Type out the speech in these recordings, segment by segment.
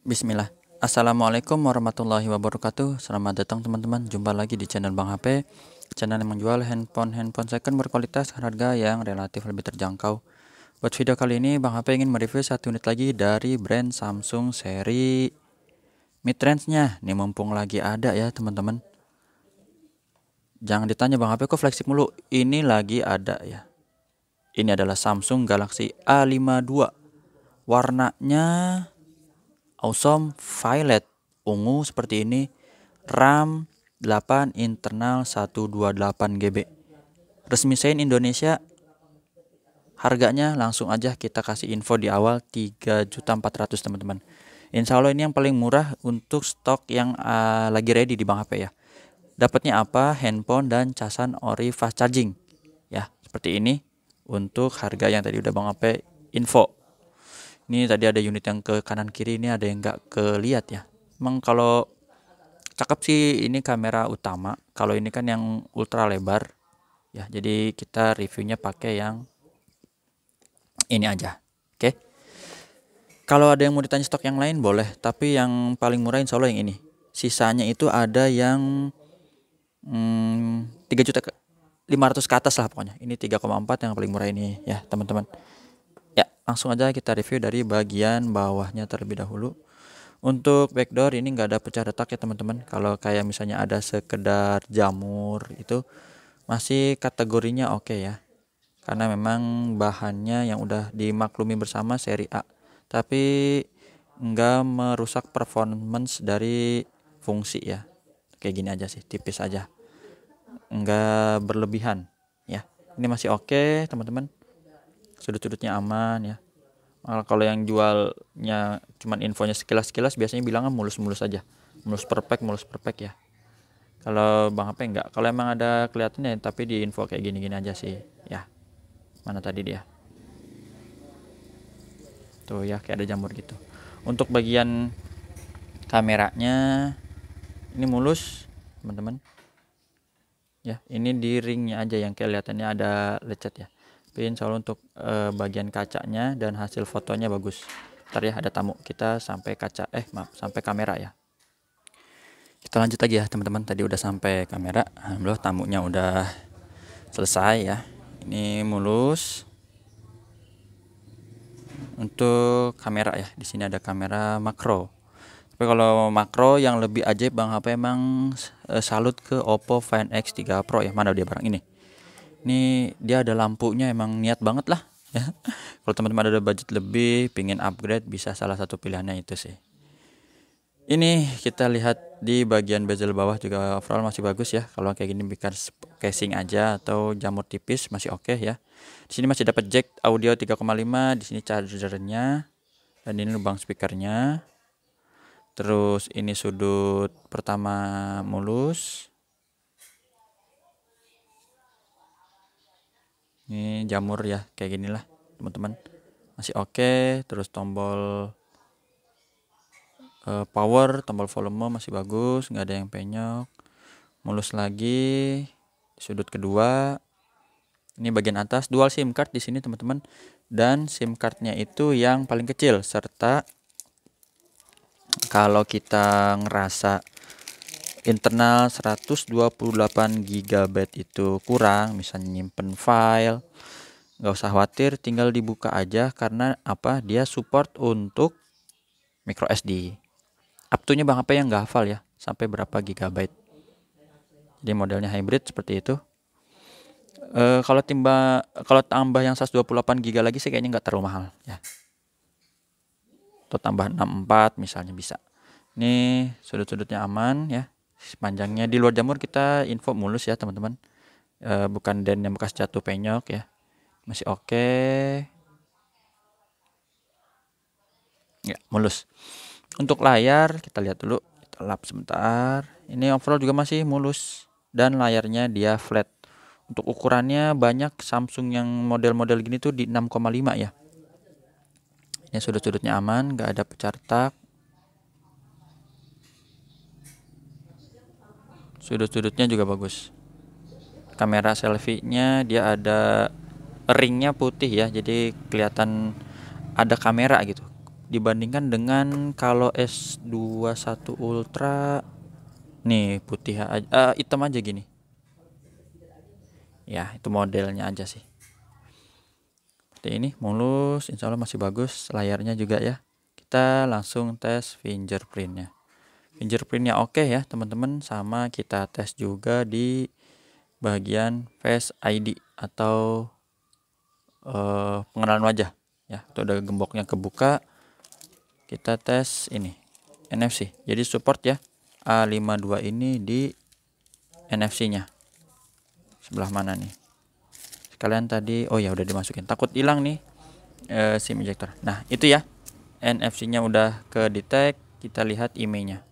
Bismillah. Assalamualaikum warahmatullahi wabarakatuh. Selamat datang teman-teman. Jumpa lagi di channel Bang HP. Channel yang menjual handphone second berkualitas harga yang relatif lebih terjangkau. Buat video kali ini Bang HP ingin mereview satu unit lagi dari brand Samsung seri mid-range-nya. Nih mumpung lagi ada ya teman-teman. Jangan ditanya Bang HP kok flagship mulu. Ini lagi ada ya. Ini adalah Samsung Galaxy A52. Warnanya awesome violet ungu seperti ini, RAM 8, internal 128 GB. Resmi Sein Indonesia. Harganya langsung aja kita kasih info di awal 3.400.000 teman-teman. Insya Allah ini yang paling murah untuk stok yang lagi ready di Bang HP ya. Dapatnya apa? Handphone dan casan ori fast charging. Ya, seperti ini untuk harga yang tadi udah Bang HP info. Ini tadi ada unit yang ke kanan kiri, ini ada yang nggak kelihat ya. Emang kalau cakep sih ini kamera utama. Kalau ini kan yang ultra lebar ya. Jadi kita reviewnya pakai yang ini aja. Oke. Kalau ada yang mau ditanya stok yang lain boleh, tapi yang paling murah insya Allah yang ini. Sisanya itu ada yang 3.500.000 ke atas lah pokoknya. Ini 3,4 yang paling murah ini ya teman-teman. Ya, langsung aja kita review dari bagian bawahnya terlebih dahulu. Untuk backdoor ini nggak ada pecah retak ya teman-teman. Kalau kayak misalnya ada sekedar jamur itu masih kategorinya oke ya. Karena memang bahannya yang udah dimaklumi bersama seri A. Tapi nggak merusak performance dari fungsi ya. Kayak gini aja sih, tipis aja. Nggak berlebihan ya. Ini masih oke teman-teman. Sudut-sudutnya aman ya. Kalau yang jualnya cuman infonya sekilas-sekilas biasanya bilangnya mulus-mulus aja. Mulus perfect ya. Kalau Bang HP enggak. Kalau emang ada kelihatannya tapi di info kayak gini-gini aja sih ya. Mana tadi dia? Tuh ya kayak ada jamur gitu. Untuk bagian kameranya ini mulus, teman-teman. Ya, ini di ringnya aja yang kelihatannya ada lecet ya. Tapi insya Allah untuk bagian kacanya dan hasil fotonya bagus. Ntar ya ada tamu kita sampai kaca sampai kamera ya. Kita lanjut lagi ya teman-teman. Tadi udah sampai kamera. Alhamdulillah tamunya udah selesai ya. Ini mulus. Untuk kamera ya, di sini ada kamera makro. Tapi kalau makro yang lebih ajaib Bang HP emang salut ke Oppo Find X3 Pro ya. Mana dia barang ini? Ini dia ada lampunya, emang niat banget lah ya. Kalau teman-teman ada budget lebih pingin upgrade bisa salah satu pilihannya itu sih. Ini kita lihat di bagian bezel bawah juga overall masih bagus ya. Kalau kayak gini bikin casing aja atau jamur tipis masih oke ya. Di sini masih dapat jack audio 3,5, di sini chargernya dan ini lubang speakernya. Terus ini sudut pertama mulus. Ini jamur ya kayak gini lah teman-teman, masih oke. Terus tombol power, tombol volume masih bagus, nggak ada yang penyok. Mulus lagi sudut kedua. Ini bagian atas dual SIM card di sini teman-teman, dan SIM cardnya itu yang paling kecil. Serta kalau kita ngerasa internal 128 GB itu kurang, misalnya nyimpen file, nggak usah khawatir, tinggal dibuka aja. Karena apa? Dia support untuk micro SD. Up to-nya Bang HP yang nggak hafal ya, sampai berapa gigabyte. Jadi modelnya hybrid seperti itu. Kalau tambah yang 128 GB lagi sih kayaknya nggak terlalu mahal ya. Atau tambah 64 misalnya bisa. Ini sudut-sudutnya aman ya. Sepanjangnya di luar jamur kita info mulus ya teman-teman. Bukan den yang bekas jatuh penyok ya. Masih oke. Ya, mulus. Untuk layar kita lihat dulu, kita lap sebentar. Ini overall juga masih mulus dan layarnya dia flat. Untuk ukurannya banyak Samsung yang model-model gini tuh di 6,5 ya. Ini sudut-sudutnya aman, nggak ada pecah retak. Sudut-sudutnya juga bagus. Kamera selfie-nya dia ada ringnya putih ya, jadi kelihatan ada kamera gitu. dibandingkan dengan kalau S21 Ultra nih putih aja, hitam aja gini ya, itu modelnya aja sih. Seperti ini mulus, insya Allah masih bagus layarnya juga ya. Kita langsung tes fingerprintnya. Fingerprintnya oke ya teman-teman, sama kita tes juga di bagian Face ID atau pengenalan wajah ya. Itu ada gemboknya kebuka. Kita tes ini NFC, jadi support ya A52 ini di NFC-nya sebelah mana nih sekalian tadi. Oh ya udah dimasukin, takut hilang nih SIM ejector. Nah itu ya, NFC-nya udah ke detect. Kita lihat IMEI-nya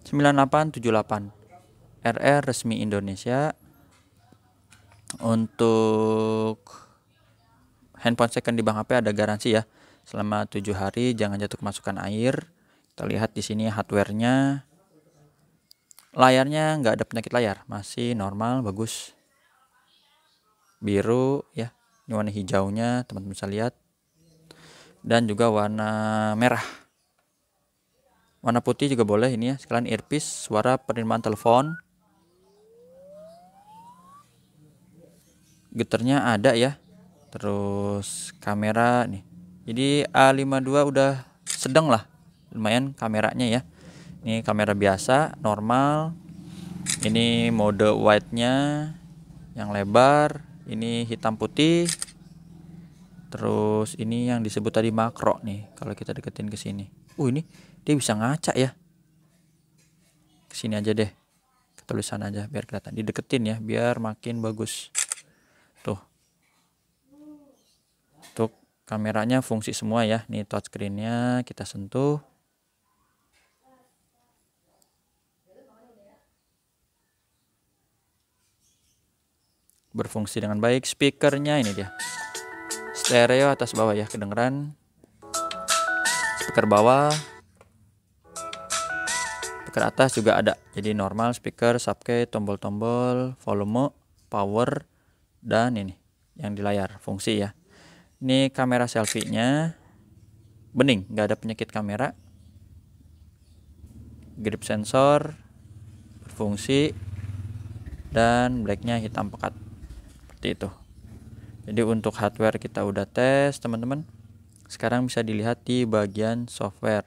9878 RR resmi Indonesia. Untuk handphone second di Bang HP ada garansi ya selama 7 hari, jangan jatuh kemasukan air. Kita lihat di sini hardware-nya, layarnya nggak ada penyakit layar, masih normal bagus, biru ya. Ini warna hijaunya teman-teman bisa lihat, dan juga warna merah. Warna putih juga boleh ini ya, sekalian earpiece, suara penerimaan telepon, getarnya ada ya. Terus kamera nih, jadi A52 udah sedang lah, lumayan kameranya ya. Ini kamera biasa normal, ini mode wide-nya yang lebar, ini hitam putih. Terus ini yang disebut tadi makro nih, kalau kita deketin ke sini. Ini dia bisa ngaca ya. Kesini aja deh, ke tulisan aja biar kelihatan. Dideketin ya, biar makin bagus. Tuh. Untuk kameranya fungsi semua ya. Nih touchscreen-nya kita sentuh. Berfungsi dengan baik. Speakernya ini dia. Stereo atas bawah ya, kedengeran. Speaker bawah. Speaker atas juga ada. Jadi normal speaker, subkey, tombol-tombol, volume, power, dan ini yang di layar fungsi ya. Ini kamera selfie-nya bening, nggak ada penyakit kamera. Grip sensor berfungsi, dan blacknya hitam pekat seperti itu. Jadi untuk hardware kita udah tes teman-teman. Sekarang bisa dilihat di bagian software.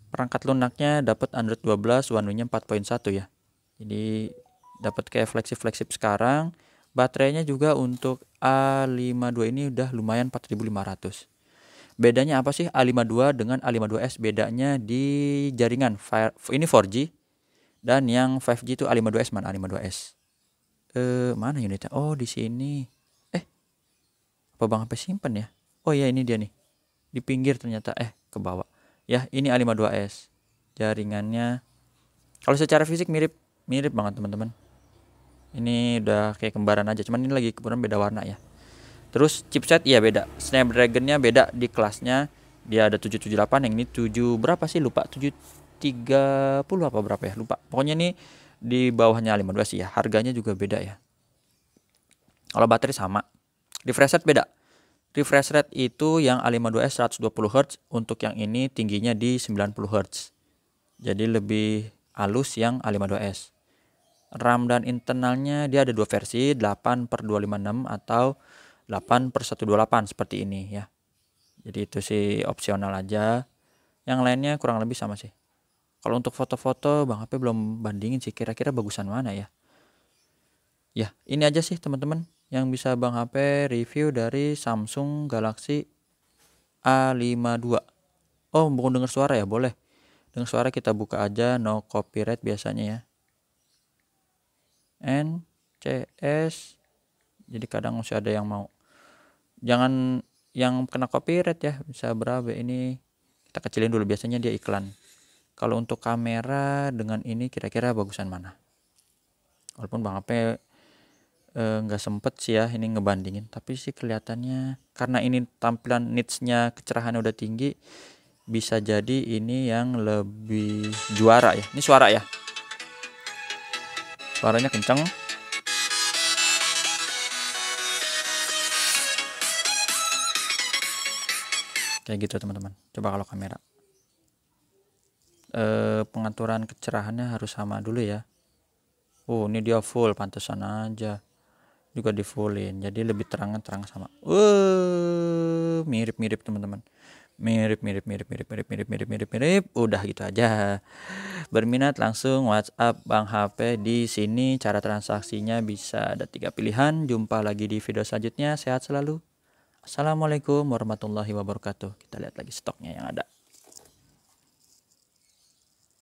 Perangkat lunaknya dapat Android 12, One UI-nya 4.1 ya. Jadi dapat kayak flagship sekarang. Baterainya juga untuk A52 ini udah lumayan 4500. Bedanya apa sih A52 dengan A52s? Bedanya di jaringan. Ini 4G, dan yang 5G itu A52s. Mana A52s? Mana unitnya? Oh, di sini. Apa Bang HP simpen ya? Oh ya, ini dia nih. Di pinggir ternyata, ke bawah. Ya, ini A52s. Jaringannya kalau secara fisik mirip banget teman-teman. Ini udah kayak kembaran aja, cuman ini lagi kebetulan beda warna ya. Terus chipset ya beda. Snapdragon-nya beda di kelasnya. Dia ada 778, yang ini 7 berapa sih lupa, 730 apa berapa ya, lupa. Pokoknya ini di bawahnya A52 sih ya. Harganya juga beda ya. Kalau baterai sama. Refresh rate beda. Refresh rate itu yang A52s 120 Hz, untuk yang ini tingginya di 90 Hz. Jadi lebih halus yang A52s. RAM dan internalnya dia ada dua versi, 8/256 atau 8/128 seperti ini ya. Jadi itu sih opsional aja. Yang lainnya kurang lebih sama sih. Kalau untuk foto-foto Bang HP belum bandingin sih, kira-kira bagusan mana ya. Ya, ini aja sih teman-teman yang bisa Bang HP review dari Samsung Galaxy A52. Oh, mau dengar suara ya? Boleh. Dengar suara kita buka aja, no copyright biasanya ya. NCS. Jadi kadang masih ada yang mau. Jangan yang kena copyright ya, bisa berapa ini. Kita kecilin dulu, biasanya dia iklan. Kalau untuk kamera dengan ini kira-kira bagusan mana? Walaupun Bang HP nggak sempet sih ya ini ngebandingin, tapi sih kelihatannya karena ini tampilan nitsnya kecerahan udah tinggi, bisa jadi ini yang lebih juara ya. Ini suara ya, suaranya kenceng. Kayak gitu teman-teman. Coba kalau kamera. Pengaturan kecerahannya harus sama dulu ya. Ini dia full, pantesan aja. Juga di fullin, jadi lebih terang sama. Mirip teman-teman. Mirip. Udah gitu aja. Berminat langsung WhatsApp Bang HP. Di sini cara transaksinya bisa ada 3 pilihan. Jumpa lagi di video selanjutnya. Sehat selalu. Assalamualaikum warahmatullahi wabarakatuh. Kita lihat lagi stoknya yang ada.